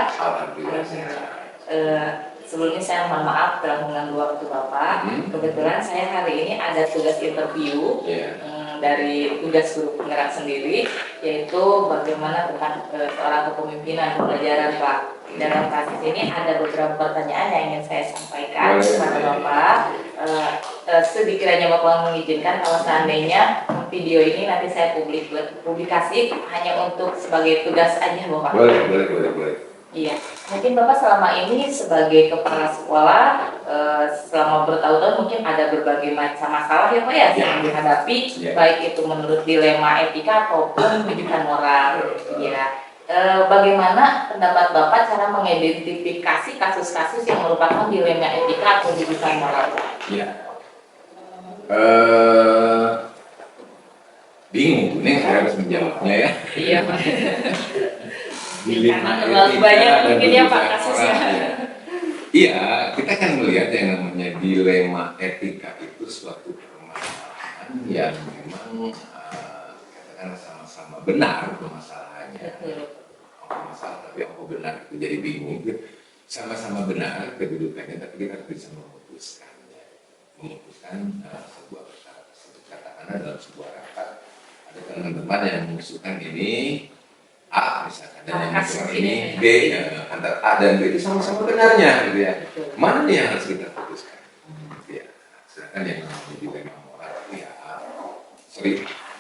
Bapak? Alhamdulillah sehat. Sebelumnya saya mohon maaf telah mengganggu waktu Bapak. Kebetulan saya hari ini ada tugas interview dari tugas guru penggerak sendiri, yaitu bagaimana tentang seorang kepemimpinan pembelajaran Pak. Dalam kasus ini ada beberapa pertanyaan yang ingin saya sampaikan kepada Bapak. Sedikiranya Bapak mengizinkan kalau seandainya video ini nanti saya publikasi hanya untuk sebagai tugas aja Bapak. Boleh. Iya, mungkin Bapak selama ini sebagai kepala sekolah selama bertahun-tahun mungkin ada berbagai macam masalah ya Pak ya yang dihadapi, baik itu menurut dilema etika ataupun pendidikan moral. Ya. Bagaimana pendapat Bapak cara mengidentifikasi kasus-kasus yang merupakan dilema etika atau pendidikan moral? Ya. Bingung nih saya harus menjawabnya ya. Iya Pak. Dilema terlalu banyak mungkin ya Pak kasusnya. Iya, kita kan melihat yang namanya dilema etika itu suatu permasalahan yang memang katakan sama-sama benar permasalahannya. Masalah tapi apa benar itu jadi bingung. Sama-sama benar kedudukannya, tapi kita harus bisa memutuskannya. Memutuskan sebuah perkara tersebut. Katakanlah dalam sebuah rapat ada teman-teman yang mengusulkan ini A misalkan dan yang mengusulkan ini B, antara A dan B itu sama-sama benarnya gitu ya. Mana nih yang harus kita putuskan? Ya, sedangkan yang menunjukkan moral itu ya,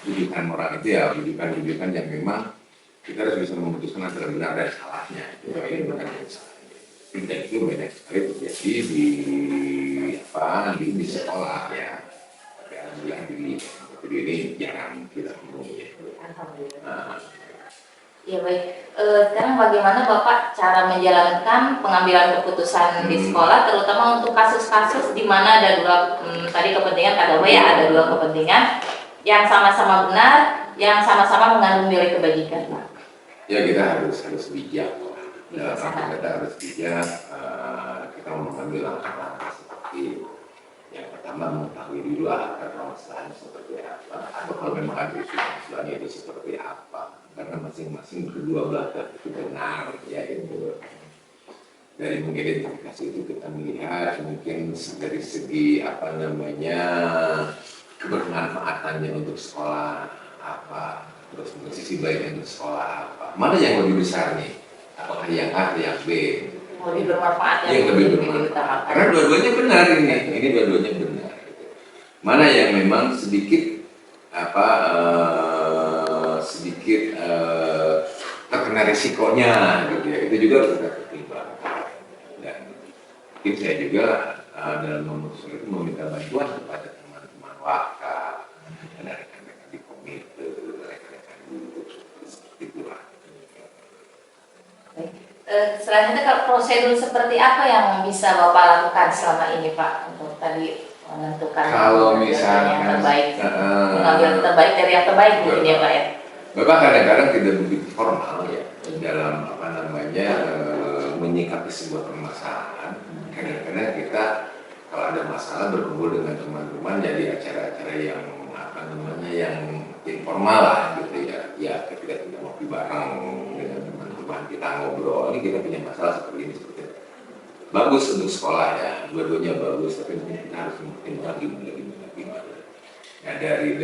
rujukan moral itu ya rujukan yang memang kita harus bisa memutuskan antara benar dan salahnya. Ini benar dan salahnya. Dan itu banyak sekali terjadi di sekolah ya. Tapi alhamdulillah di ini jarang kita temui. Ya baik, sekarang bagaimana Bapak cara menjalankan pengambilan keputusan di sekolah, terutama untuk kasus-kasus di mana ada dua tadi kepentingan ada ada dua kepentingan yang sama-sama benar, yang sama-sama mengandung nilai kebajikan, Pak. Ya kita harus bijak. Kita harus bijak. Kita mengambil langkah-langkah seperti yang pertama mengetahui dulu akar permasalahan seperti apa, atau kalau memang ada isu-isunya itu seperti apa. Karena masing-masing kedua belah pihak itu benar ya itu. Dari mengidentifikasi itu kita melihat mungkin dari segi kebermanfaatannya untuk sekolah apa, terus untuk sisi baiknya untuk sekolah apa, mana yang lebih besar nih, apakah yang A atau yang B? Lebih bermanfaat yang lebih bermanfaat karena dua-duanya benar ini dua-duanya benar. Mana yang memang sedikit terkena risikonya gitu ya, itu juga harus kita pertimbangkan. Dan mungkin saya juga dalam memutuskan itu meminta bantuan kepada teman-teman wakaf dan rekan-rekan di komite, rekan-rekan guru seperti itulah. Selanjutnya kalau prosedur seperti apa yang bisa Bapak lakukan selama ini Pak untuk tadi menentukan kalau misalnya yang terbaik, mengambil terbaik dari yang terbaik mungkin ya Pak ya. Bapak kadang-kadang tidak begitu formal ya dalam menyikapi sebuah permasalahan. Kadang-kadang kita kalau ada masalah berkumpul dengan teman-teman jadi acara-acara yang yang informal lah gitu ya. Ya ketika kita ngopi bareng dengan teman-teman kita ngobrol, ini kita punya masalah seperti ini seperti itu. Bagus untuk sekolah ya, dua-duanya bagus, tapi mungkin kita harus mempertimbangkan gimana. Nah dari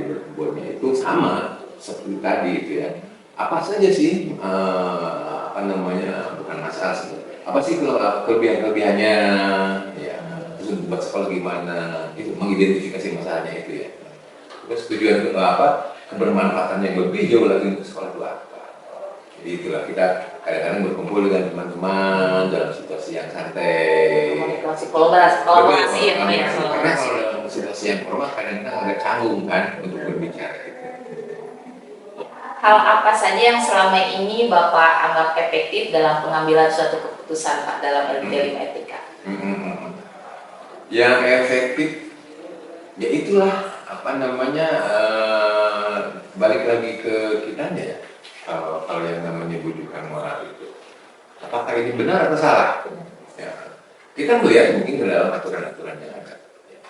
berkumpulnya itu sama seperti tadi itu ya. Apa saja sih bukan masalah sebenarnya. Apa sih kelebihan-kelebihannya ya. Terus buat sekolah gimana? Itu mengidentifikasi masalahnya itu ya. Terus tujuan kebermanfaatan yang lebih jauh lagi untuk sekolah itu apa? Jadi itulah kita kadang-kadang berkumpul dengan teman-teman dalam situasi yang santai. Kolaborasi ya Pak ya. Karena kalau dalam situasi yang formal kadang-kadang agak canggung kan untuk berbicara gitu. Hal apa saja yang selama ini Bapak anggap efektif dalam pengambilan suatu keputusan Pak dalam dilema etika? Yang efektif ya itulah balik lagi ke kitanya ya. Kalau yang namanya bujukan moral itu, apakah ini benar atau salah? Ya, kita melihat mungkin dalam aturan-aturan yang ada. Ya.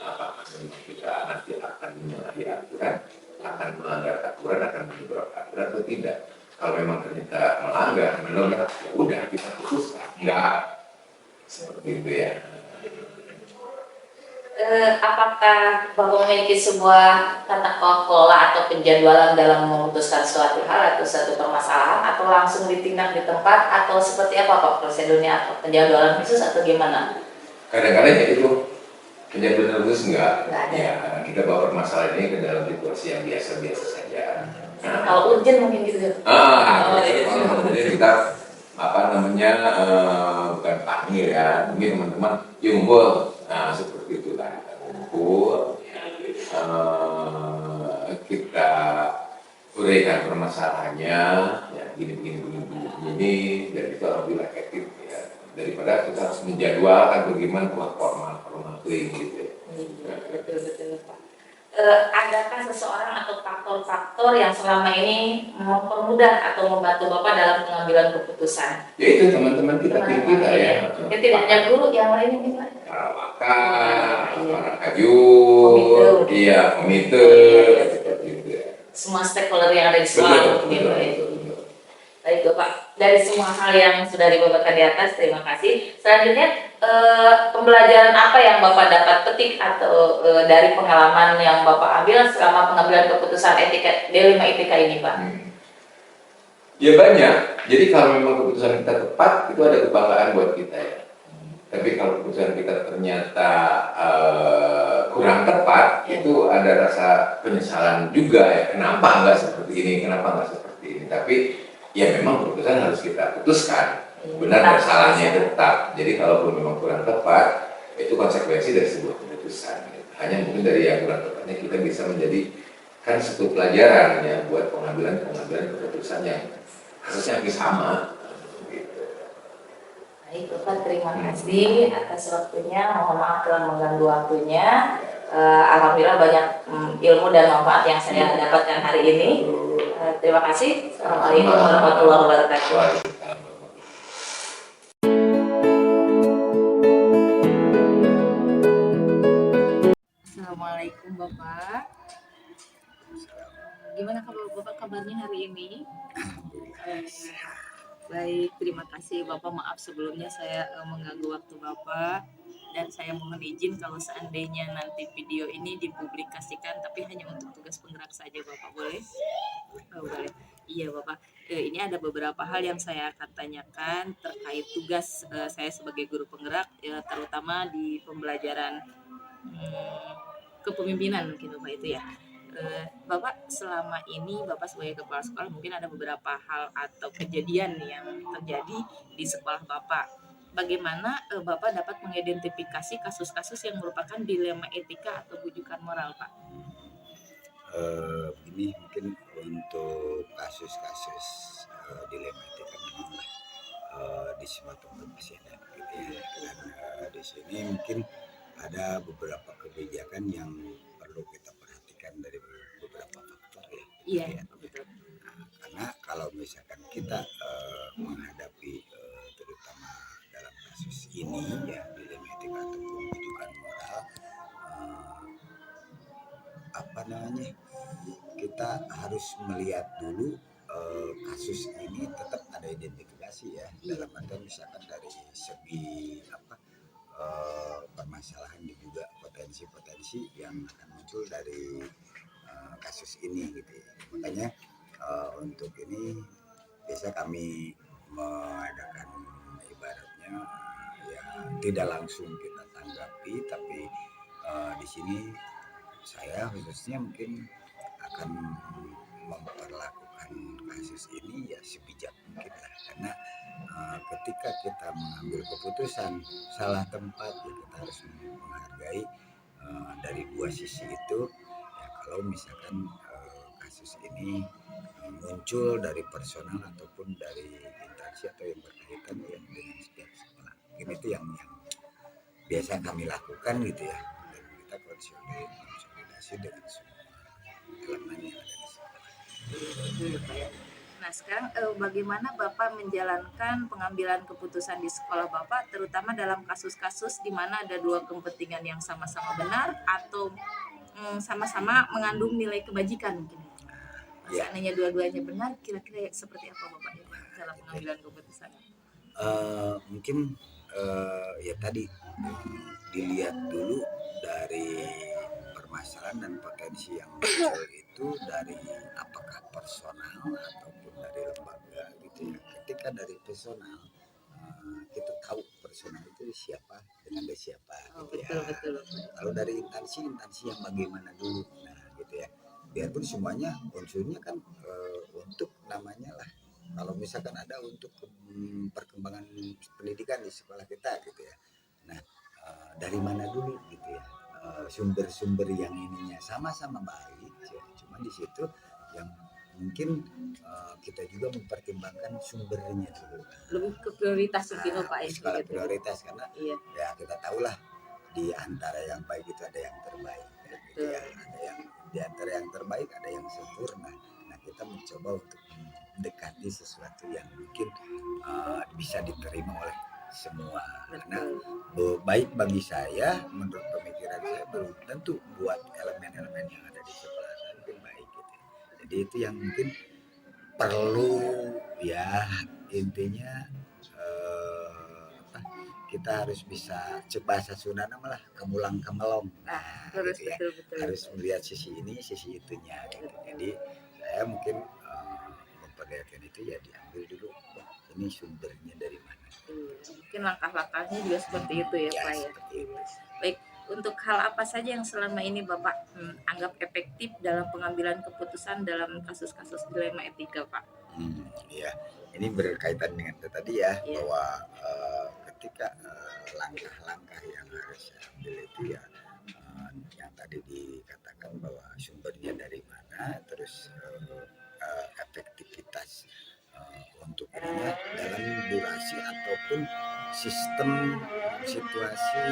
Apakah kita nanti akan menyalahi aturan, akan melanggar aturan, akan menyeberang aturan atau tidak? Kalau memang ternyata melanggar, ya udah kita putuskan. Enggak seperti itu ya. Apakah Bapak memiliki sebuah tata kelola atau penjadwalan dalam memutuskan suatu hal atau suatu permasalahan, atau langsung ditindak di tempat, atau seperti apa Pak prosedurnya, atau penjadwalan khusus atau gimana? Kadang-kadang ya itu penjadwalan khusus enggak. Enggak ada. Ya, kita bawa permasalahan ini ke dalam situasi yang biasa-biasa saja. Nah, kalau urgent mungkin gitu. Jadi kita bukan panggil ya, mungkin teman-teman yuk ngumpul. Nah, seperti itu lah, kita ngumpul, kita uraikan permasalahannya, ya gini, dan itu alhamdulillah efektif ya. Daripada kita harus menjadwalkan bagaimana buat formal gitu ya. Betul Pak. Adakah seseorang atau faktor-faktor yang selama ini mempermudah atau membantu Bapak dalam pengambilan keputusan? Ya itu teman-teman kita ya. Ya tidak hanya guru, yang lain ini Pak. Para pakar, para kajur, komite, semua stakeholder yang ada di sekolah. Baik Bapak, dari semua hal yang sudah dibawakan di atas, terima kasih. Selanjutnya, pembelajaran apa yang Bapak dapat petik atau dari pengalaman yang Bapak ambil selama pengambilan keputusan etika D5 etika ini Pak? Ya banyak. Jadi kalau memang keputusan kita tepat, itu ada kebanggaan buat kita ya. Tapi kalau keputusan kita ternyata kurang tepat, itu ada rasa penyesalan juga ya. Kenapa nggak seperti ini? Kenapa nggak seperti ini? Tapi ya memang keputusan harus kita putuskan. Benar dan salahnya itu tetap. Jadi kalaupun memang kurang tepat, itu konsekuensi dari sebuah keputusan. Hanya mungkin dari yang kurang tepatnya kita bisa menjadikan satu pelajaran ya buat pengambilan keputusan yang kasusnya hampir sama. Baik Bapak, terima kasih atas waktunya. Mohon maaf telah mengganggu waktunya. Alhamdulillah banyak ilmu dan manfaat yang saya dapatkan hari ini. Terima kasih. Assalamualaikum warahmatullahi wabarakatuh. Assalamualaikum Bapak. Gimana Bapak kabarnya hari ini? Baik, terima kasih Bapak. Maaf sebelumnya saya mengganggu waktu Bapak, dan saya mohon izin kalau seandainya nanti video ini dipublikasikan, tapi hanya untuk tugas penggerak saja Bapak, boleh? Oh, boleh. Iya Bapak, ini ada beberapa hal yang saya akan tanyakan terkait tugas saya sebagai guru penggerak, terutama di pembelajaran kepemimpinan mungkin Bapak itu ya. Bapak selama ini Bapak sebagai kepala sekolah mungkin ada beberapa hal atau kejadian yang terjadi di sekolah Bapak. Bagaimana Bapak dapat mengidentifikasi kasus-kasus yang merupakan dilema etika atau bujukan moral, Pak? Ini mungkin untuk kasus-kasus dilema etika memang di semua tempat masih ada gitu ya. Dan di sini mungkin ada beberapa kebijakan yang perlu kita perhatikan dari beberapa faktor ya. Iya, betul. Nah, karena kalau misalkan kita menghadapi terutama dalam kasus ini ya dilema etika ataupun bujukan moral, kita harus melihat dulu kasus ini tetap ada identifikasi ya. Dalam artian misalkan dari segi permasalahan dan juga potensi-potensi yang akan muncul dari kasus ini gitu ya. Makanya untuk ini biasa kami mengadakan ibaratnya ya tidak langsung kita tanggapi, tapi di sini saya khususnya mungkin akan memperlakukan kasus ini ya sebijak mungkin lah, karena ketika kita mengambil keputusan salah tempat ya kita harus menghargai dari dua sisi itu ya. Kalau misalkan kasus ini muncul dari personal ataupun dari interaksi atau yang berkaitan ya dengan setiap sekolah, mungkin itu yang biasa kami lakukan gitu ya, dan kita konsolidasi dengan semua elemen yang ada di sekolah. Nah sekarang bagaimana Bapak menjalankan pengambilan keputusan di sekolah Bapak, terutama dalam kasus-kasus di mana ada dua kepentingan yang sama-sama benar atau sama-sama mengandung nilai kebajikan mungkin? Ya. Seandainya dua-duanya benar, kira-kira seperti apa Bapak ya, dalam pengambilan keputusan? Mungkin ya tadi dilihat dulu dari permasalahan dan potensi yang muncul itu dari apakah personal ataupun dari lembaga gitu ya. Ketika dari personal kita tahu personal itu siapa dengan dari siapa gitu ya. Betul. Kalau dari instansi yang bagaimana dulu, nah gitu ya. Biarpun semuanya unsurnya kan untuk namanya lah. Kalau misalkan ada untuk perkembangan pendidikan di sekolah kita gitu ya. Nah, dari mana dulu gitu ya. Sumber-sumber yang ininya sama-sama baik ya. Cuma di situ yang mungkin kita juga mempertimbangkan sumbernya dulu. Lebih ke prioritas mungkin Pak ya. Skala prioritas karena Iya. ya kita tahulah di antara yang baik itu ada yang terbaik gitu ya. Ada yang di antara yang terbaik ada yang sempurna. Nah, kita mencoba untuk mendekati sesuatu yang mungkin bisa diterima oleh semua. Karena baik bagi saya, menurut pemikiran saya belum tentu buat elemen-elemen yang ada di sekolah saya mungkin baik gitu. Jadi itu yang mungkin perlu ya, intinya kita harus bisa bahasa Sunda malah kemulang kemelong. Nah, terus gitu ya. betul. Harus melihat sisi ini, sisi itunya gitu. Jadi saya mungkin memperlihatkan itu ya diambil dulu ini sumbernya dari mana. Mungkin langkah-langkahnya juga seperti itu ya Pak ya. Baik, untuk hal apa saja yang selama ini Bapak anggap efektif dalam pengambilan keputusan dalam kasus-kasus dilema etika Pak? Ya, ini berkaitan dengan itu tadi ya, bahwa ketika langkah-langkah yang harus saya ambil itu ya yang tadi dikatakan bahwa sumbernya dari mana, terus efektivitas untuk ininya dalam durasi ataupun sistem situasi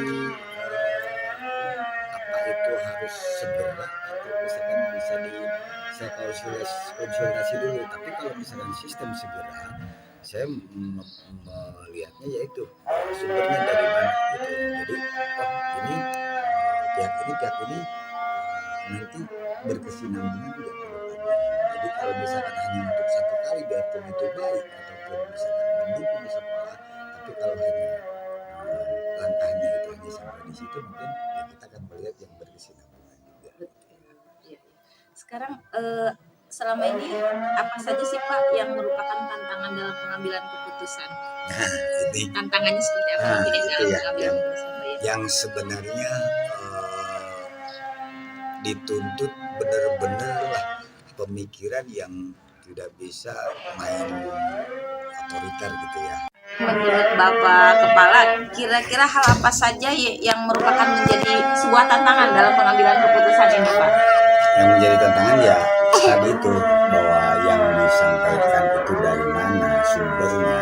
apa itu harus segera atau misalkan bisa saya konsultasi dulu. Tapi kalau misalkan sistem segera, saya melihatnya yaitu sumbernya dari mana gitu. Jadi ini pihak ini nanti berkesinambungan juga ke depannya. Jadi kalau misalkan hanya untuk satu kali biarpun itu baik ataupun misalkan mendukung di sekolah, tapi kalau hanya langkahnya itu hanya sampai di situ, mungkin ya kita akan melihat yang berkesinambungan juga. Sekarang selama ini apa saja sih Pak yang merupakan tantangan dalam pengambilan keputusan? Ini tantangannya seperti apa dalam pengambilan keputusan Pak ya? Yang sebenarnya dituntut benar-benar lah pemikiran yang tidak bisa main otoriter gitu ya. Menurut Bapak Kepala, kira-kira hal apa saja yang merupakan menjadi sebuah tantangan dalam pengambilan keputusan ini Pak? Yang menjadi tantangan ya tadi itu, bahwa yang disampaikan itu dari mana sumbernya.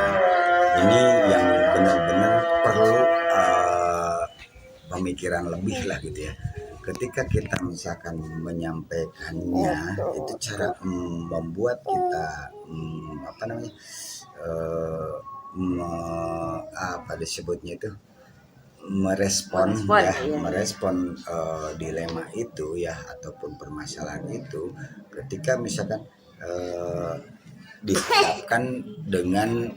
Ini yang benar-benar perlu pemikiran lebih lah gitu ya. Ketika kita misalkan menyampaikannya itu cara membuat kita apa disebutnya itu merespon dilema itu ya ataupun permasalahan itu ketika misalkan dihadapkan dengan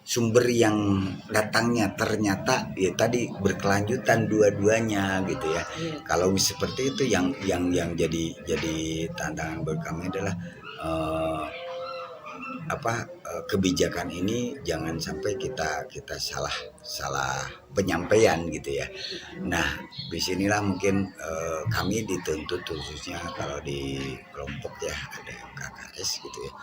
sumber yang datangnya ternyata ya tadi berkelanjutan dua-duanya gitu ya. Kalau seperti itu yang jadi tantangan buat kami adalah kebijakan ini jangan sampai kita salah penyampaian gitu ya. Nah, disinilah mungkin kami dituntut khususnya kalau di kelompok ya ada KKS gitu ya.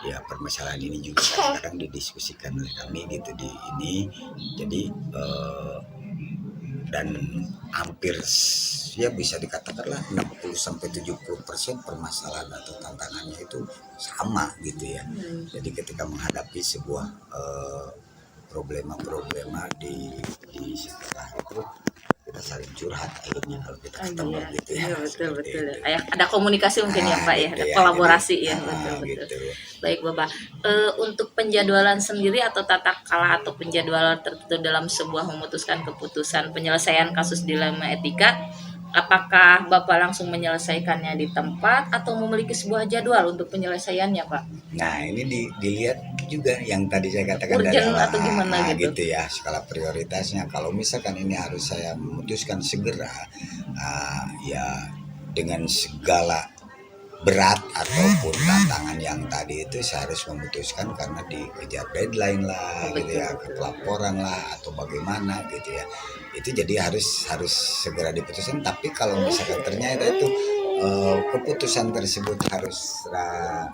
Ya permasalahan ini juga kadang didiskusikan oleh kami gitu di ini. Jadi dan hampir ya bisa dikatakanlah 60-70% permasalahan atau tantangannya itu sama gitu ya. Jadi ketika menghadapi sebuah problema di sekolah itu kita saling curhat akhirnya kalau kita ketemu gitu ya. Betul. Ada komunikasi mungkin ya Pak ya, ada kolaborasi ya. Betul. Gitu. Baik Bapak, untuk penjadwalan sendiri atau tata kelola atau penjadwalan tertentu dalam sebuah memutuskan keputusan penyelesaian kasus dilema etika, Apakah Bapak langsung menyelesaikannya di tempat atau memiliki sebuah jadwal untuk penyelesaiannya, Pak? Nah, ini dilihat juga yang tadi saya katakan dari Urgent awal, atau gimana gitu? ya, skala prioritasnya. Kalau misalkan ini harus saya memutuskan segera, ya dengan segala berat ataupun tantangan yang tadi itu saya harus memutuskan karena dikejar deadline lah gitu ya, pelaporan lah atau bagaimana gitu ya. Itu jadi harus segera diputuskan. Tapi kalau misalkan ternyata itu keputusan tersebut harus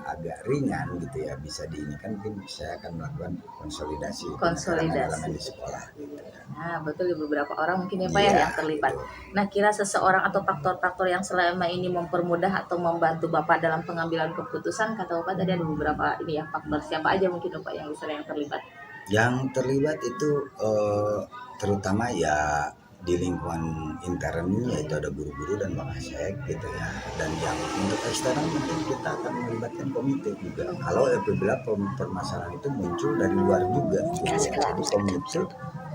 agak ringan gitu ya, bisa diinikan, mungkin saya akan melakukan konsolidasi elemen di sekolah gitu ya. Nah, betul, beberapa orang mungkin ya Pak ya yang terlibat. Gitu. Nah, kira seseorang atau faktor-faktor yang selama ini mempermudah atau membantu Bapak dalam pengambilan keputusan, kata Bapak tadi ada beberapa ini ya, faktor siapa aja mungkin Bapak yang bisa yang terlibat? Yang terlibat itu terutama ya di lingkungan internnya, yaitu ada guru-guru dan Mapolsek gitu ya. Dan yang untuk eksternal mungkin kita akan melibatkan komite juga. Kalau apabila permasalahan itu muncul dari luar juga gitu ya. Jadi komite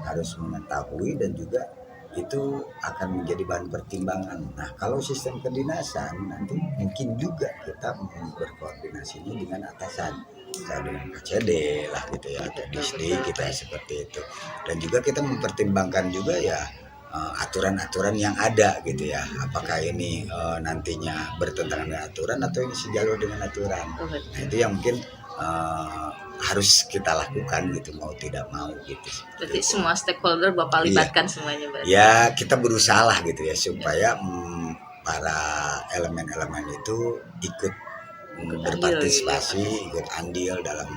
harus mengetahui dan juga itu akan menjadi bahan pertimbangan. Nah, kalau sistem kedinasan nanti mungkin juga kita berkoordinasi ini dengan atasan, dengan KCD lah gitu ya, atau Disdi kita seperti itu. Dan juga kita mempertimbangkan juga ya aturan-aturan yang ada gitu ya, apakah ini nantinya bertentangan dengan aturan atau ini sejalur dengan aturan. Nah, itu yang mungkin harus kita lakukan gitu, mau tidak mau gitu. Berarti semua stakeholder Bapak libatkan semuanya berarti? Ya, kita berusaha lah gitu ya supaya para elemen-elemen itu ikut berpartisipasi, ikut andil dalam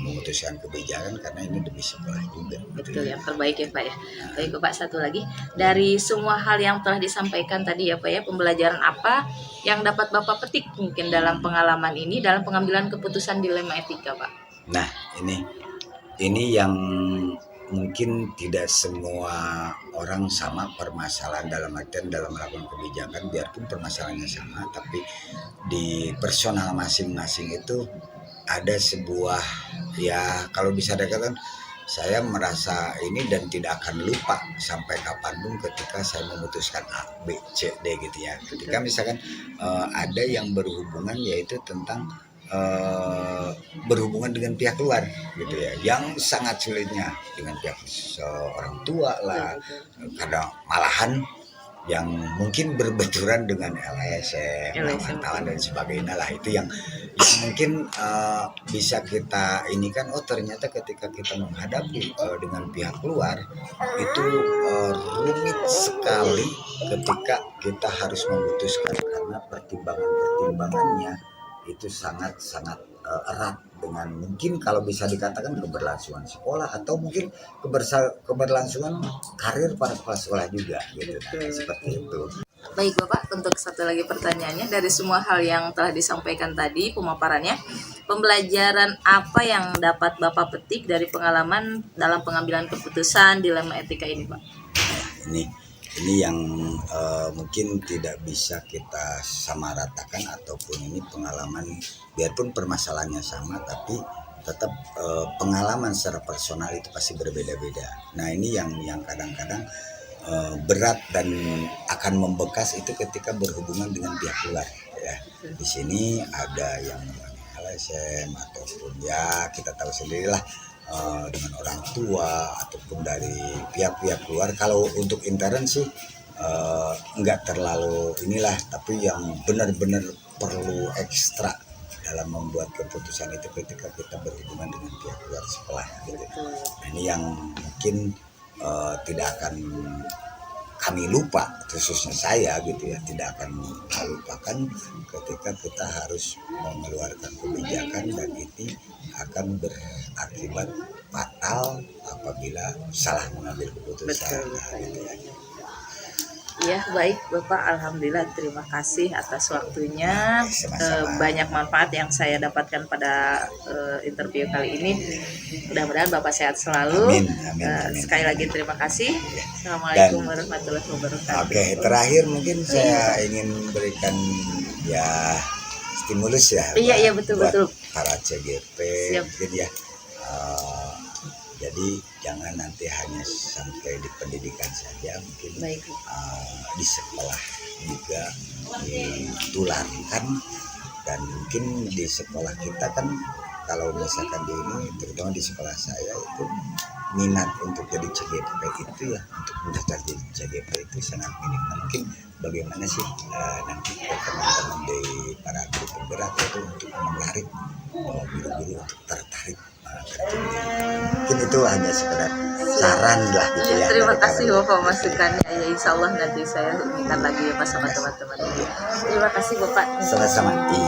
memutuskan kebijakan, karena ini demi sekolah juga. Betul, yang terbaik ya Pak ya. Baik Bapak, satu lagi, dari semua hal yang telah disampaikan tadi ya Pak ya, pembelajaran apa yang dapat Bapak petik mungkin dalam pengalaman ini dalam pengambilan keputusan dilema etika Pak? Nah, ini yang mungkin tidak semua orang sama permasalahan dalam artian dalam melakukan kebijakan, biarpun permasalahannya sama, tapi di personal masing-masing itu ada sebuah, ya kalau bisa dikatakan saya merasa ini dan tidak akan lupa sampai kapanpun ketika saya memutuskan A, B, C, D gitu ya. Ketika misalkan ada yang berhubungan yaitu tentang berhubungan dengan pihak luar gitu ya, yang sangat sulitnya dengan pihak seorang tua lah, kadang malahan yang mungkin berbenturan dengan LSM, wartawan dan sebagainya lah, itu yang mungkin bisa kita ini kan, oh ternyata ketika kita menghadapi dengan pihak luar itu rumit sekali ketika kita harus memutuskan, karena pertimbangannya itu sangat erat dengan mungkin kalau bisa dikatakan keberlangsungan sekolah atau mungkin keberlangsungan karir para kepala sekolah juga gitu. Nah, seperti itu. Baik Bapak, untuk satu lagi pertanyaannya, dari semua hal yang telah disampaikan tadi pemaparannya, pembelajaran apa yang dapat Bapak petik dari pengalaman dalam pengambilan keputusan dilema etika ini Pak? Ini yang mungkin tidak bisa kita samaratakan, ataupun ini pengalaman biarpun permasalahannya sama, tapi tetap pengalaman secara personal itu pasti berbeda-beda. Nah, ini yang kadang-kadang berat dan akan membekas itu ketika berhubungan dengan pihak luar ya. Di sini ada yang namanya LSM ataupun ya kita tahu sendirilah dengan orang tua ataupun dari pihak-pihak luar. Kalau untuk intern sih enggak terlalu inilah, tapi yang benar-benar perlu ekstra dalam membuat keputusan itu ketika kita berhubungan dengan pihak luar sekolah gitu. Nah, ini yang mungkin tidak akan kami lupa, khususnya saya gitu ya, tidak akan melupakan ketika kita harus mengeluarkan kebijakan dan ini akan berakibat fatal apabila salah mengambil keputusan. Gitu ya. Ya baik Bapak, alhamdulillah, terima kasih atas waktunya. Banyak manfaat yang saya dapatkan pada interview kali ini. Mudah-mudahan Bapak sehat selalu. Amin. Sekali lagi terima kasih. Assalamualaikum warahmatullahi wabarakatuh. Oke, terakhir mungkin saya ingin berikan ya stimulus ya. Iya betul. Para CGP mungkin ya. Jadi jangan nanti hanya sampai di pendidikan saja, mungkin Baik. Di sekolah juga ditularkan. Dan mungkin di sekolah kita kan, kalau misalkan di ini, terutama di sekolah saya itu minat untuk jadi CGP itu ya, untuk mendaftar jadi CGP itu sangat minim. Nah, mungkin bagaimana sih nanti teman-teman di para guru penggerak itu untuk menarik guru-guru untuk tertarik kerja. Mungkin itu hanya sekedar saran lah gitu ya. Terima dari kasih kami. Bapak masukannya, ya insya Allah nanti saya hubungkan lagi ya Pak sama teman-teman. Terima kasih Bapak. Sama-sama.